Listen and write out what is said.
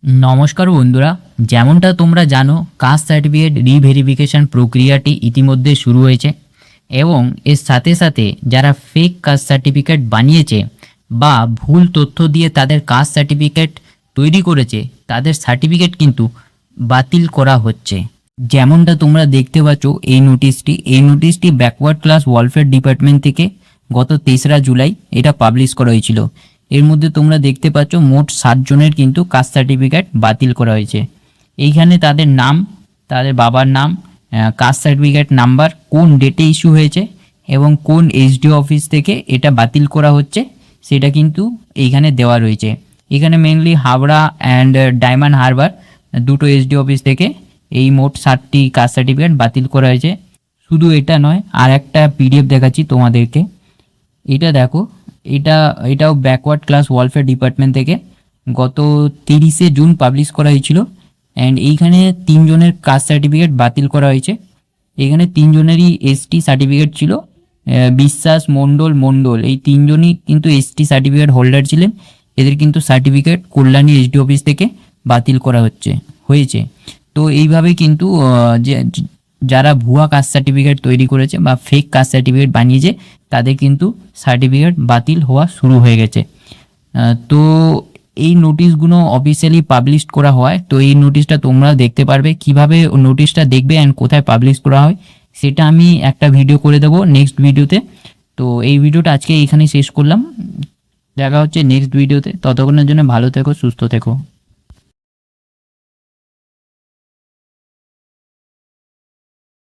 নমস্কার বন্ধুরা, যেমনটা তোমরা জানো কাস্ট সার্টিফিকেট রিভেরিফিকেশন প্রক্রিয়াটি ইতিমধ্যে শুরু হয়েছে এবং এর সাথে সাথে যারা ফেক কাস্ট সার্টিফিকেট বানিয়েছে বা ভুল তথ্য দিয়ে তাদের কাস্ট সার্টিফিকেট তৈরি করেছে তাদের সার্টিফিকেট কিন্তু বাতিল করা হচ্ছে। যেমনটা তোমরা দেখতে পাচ্ছ এই নোটিশটি ব্যাকওয়ার্ড ক্লাস ওয়েলফেয়ার ডিপার্টমেন্ট থেকে গত 3রা জুলাই এটা পাবলিশ করা হয়েছিল। এর মধ্যে তোমরা দেখতে পাচ্ছ মোট 60 জনের কিন্তু কাস্ট সার্টিফিকেট বাতিল করা হয়েছে। এইখানে তাদের নাম, তাদের বাবার নাম, কাস্ট সার্টিফিকেট নাম্বার, কোন ডেটে ইস্যু হয়েছে এবং কোন এসডিও অফিস থেকে এটা বাতিল করা হচ্ছে সেটা কিন্তু এইখানে দেওয়া রয়েছে। এখানে mainly Howrah and diamond Harbour দুটো এসডিও অফিস থেকে এই মোট 60টি কাস্ট সার্টিফিকেট বাতিল করা হয়েছে। শুধু এটা নয়, আর একটা পিডিএফ দেখাচ্ছি তোমাদেরকে। এটা দেখো, এটাও ব্যাকওয়ার্ড ক্লাস ওয়েলফেয়ার ডিপার্টমেন্ট থেকে গত 30শে জুন পাবলিশ করা হয়েছিল। অ্যান্ড এইখানে 3 জনের কাস্ট সার্টিফিকেট বাতিল করা হয়েছে। এখানে 3 জনেরই এসটি সার্টিফিকেট ছিল। বিশ্বাস, মণ্ডল এই 3 জনই কিন্তু এসটি সার্টিফিকেট হোল্ডার ছিলেন। এদের কিন্তু সার্টিফিকেট কল্যাণী এসডি অফিস থেকে বাতিল করা হয়েছে। তো এইভাবে কিন্তু যারা ভুয়া কাস্ট সার্টিফিকেট তৈরি করেছে বা ফেক কাস্ট সার্টিফিকেট বানিয়েছে তাদের কিন্তু সার্টিফিকেট বাতিল হওয়া শুরু হয়ে গেছে। তো এই নোটিশগুলো অফিসিয়ালি পাবলিশ করা হয়। তো এই নোটিশটা তোমরা দেখতে পারবে, কিভাবে নোটিশটা দেখবে অ্যান্ড কোথায় পাবলিশ করা হয় সেটা আমি একটা ভিডিও করে দেবো নেক্সট ভিডিওতে। তো এই ভিডিওটা আজকে এইখানেই শেষ করলাম। দেখা হচ্ছে নেক্সট ভিডিওতে। ততক্ষণের জন্য ভালো থেকো, সুস্থ থেকো।